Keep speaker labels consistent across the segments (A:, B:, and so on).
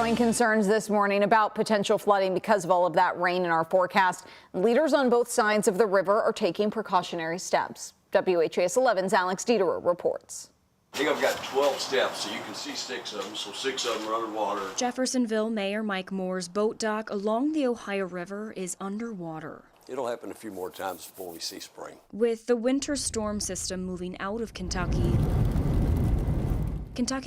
A: Growing concerns this morning about potential flooding because of all of that rain in our forecast. Leaders on both sides of the river are taking precautionary steps. WHAS11's Alex Dieterer reports.
B: I think I've got 12 steps, so you can see 6 of them, so 6 of them are underwater.
C: Jeffersonville Mayor Mike Moore's boat dock along the Ohio River is underwater.
B: It'll happen a few more times before we see spring.
C: With the winter storm system moving out of Kentucky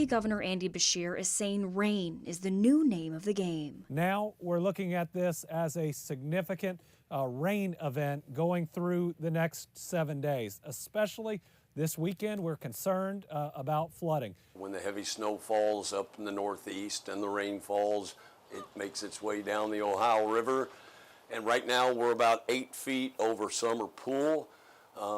C: Governor Andy Beshear is saying rain is the new name of the game.
D: Now we're looking at this as a significant rain event going through the next 7 days, especially this weekend. We're concerned about flooding.
B: When the heavy snow falls up in the northeast and the rain falls, it makes its way down the Ohio River. And right now we're about 8 feet over Summer Pool.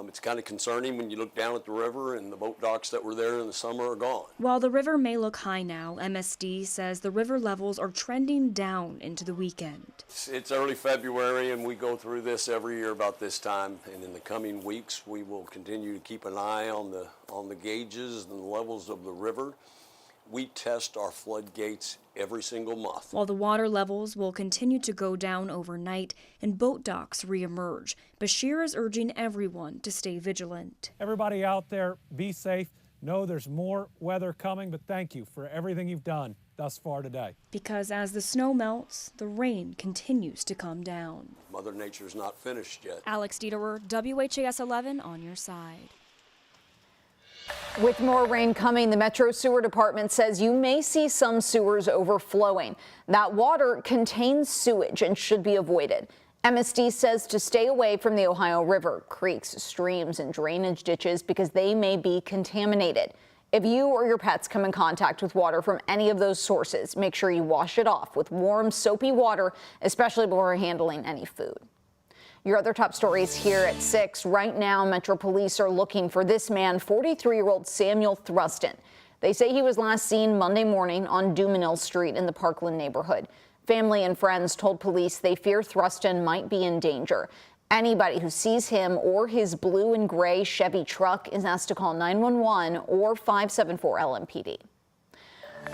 B: It's kind of concerning when you look down at the river and the boat docks that were there in the summer are gone.
C: While the river may look high now, MSD says the river levels are trending down into the weekend.
B: It's early February and we go through this every year about this time. And in the coming weeks, we will continue to keep an eye on the gauges and the levels of the river. We test our floodgates every single month.
C: While the water levels will continue to go down overnight and boat docks reemerge, Beshear is urging everyone to stay vigilant.
D: Everybody out there, be safe. Know there's more weather coming, but thank you for everything you've done thus far today.
C: Because as the snow melts, the rain continues to come down.
B: Mother Nature's not finished yet.
C: Alex Dieterer, WHAS11 on your side.
A: With more rain coming, the Metro Sewer Department says you may see some sewers overflowing. That water contains sewage and should be avoided. MSD says to stay away from the Ohio River, creeks, streams, and drainage ditches because they may be contaminated. If you or your pets come in contact with water from any of those sources, make sure you wash it off with warm, soapy water, especially before handling any food. Your other top stories here at 6. Right now, Metro Police are looking for this man, 43-year-old Samuel Thruston. They say he was last seen Monday morning on Dumanil Street in the Parkland neighborhood. Family and friends told police they fear Thruston might be in danger. Anybody who sees him or his blue and gray Chevy truck is asked to call 911 or 574 LMPD.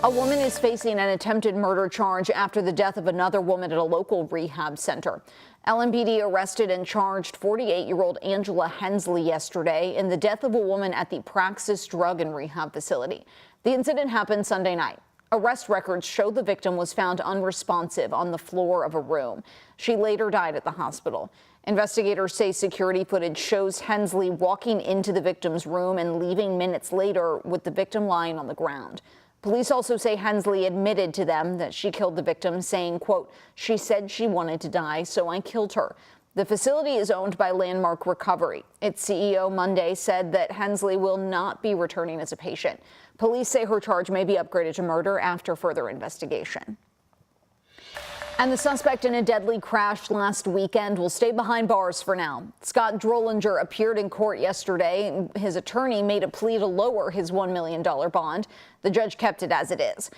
A: A woman is facing an attempted murder charge after the death of another woman at a local rehab center. LMPD arrested and charged 48-year-old Angela Hensley yesterday in the death of a woman at the Praxis Drug and Rehab facility. The incident happened Sunday night. Arrest records show the victim was found unresponsive on the floor of a room. She later died at the hospital. Investigators say security footage shows Hensley walking into the victim's room and leaving minutes later with the victim lying on the ground. Police also say Hensley admitted to them that she killed the victim, saying, quote, "She said she wanted to die, so I killed her." The facility is owned by Landmark Recovery. Its CEO Monday said that Hensley will not be returning as a patient. Police say her charge may be upgraded to murder after further investigation. And the suspect in a deadly crash last weekend will stay behind bars for now. Scott Drollinger appeared in court yesterday. His attorney made a plea to lower his $1 million bond. The judge kept it as it is.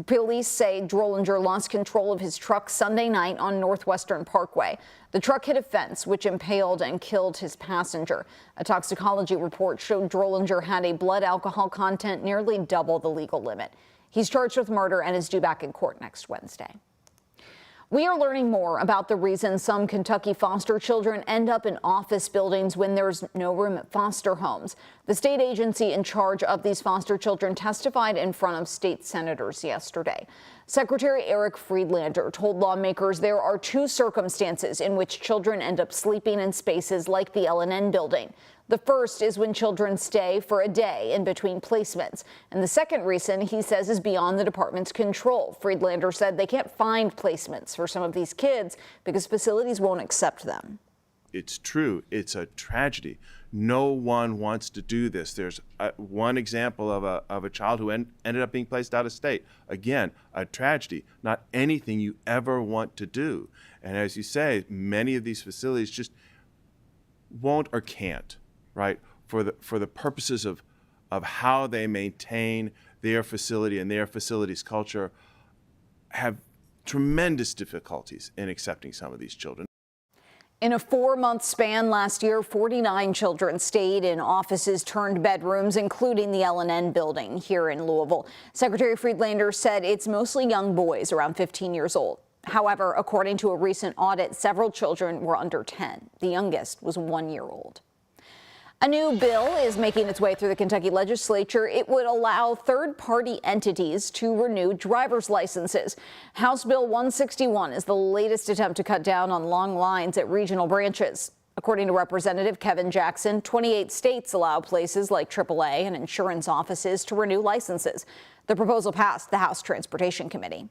A: Police say Drollinger lost control of his truck Sunday night on Northwestern Parkway. The truck hit a fence, which impaled and killed his passenger. A toxicology report showed Drollinger had a blood alcohol content nearly double the legal limit. He's charged with murder and is due back in court next Wednesday. We are learning more about the reason some Kentucky foster children end up in office buildings when there's no room at foster homes. The state agency in charge of these foster children testified in front of state senators yesterday. Secretary Eric Friedlander told lawmakers there are 2 circumstances in which children end up sleeping in spaces like the L&N building. The first is when children stay for a day in between placements. And the second reason, he says, is beyond the department's control. Friedlander said they can't find placements for some of these kids because facilities won't accept them.
E: It's true. It's a tragedy. No one wants to do this. There's one example of a child who ended up being placed out of state. Again, a tragedy. Not anything you ever want to do. And as you say, many of these facilities just won't or can't. Right, for the purposes of how they maintain their facility and their facility's culture, have tremendous difficulties in accepting some of these children.
A: In a 4-month span last year, 49 children stayed in offices turned bedrooms, including the L&N building here in Louisville. Secretary Friedlander said it's mostly young boys around 15 years old. However, according to a recent audit, several children were under 10. The youngest was 1 year old. A new bill is making its way through the Kentucky legislature. It would allow third-party entities to renew driver's licenses. House Bill 161 is the latest attempt to cut down on long lines at regional branches. According to Representative Kevin Jackson, 28 states allow places like AAA and insurance offices to renew licenses. The proposal passed the House Transportation Committee.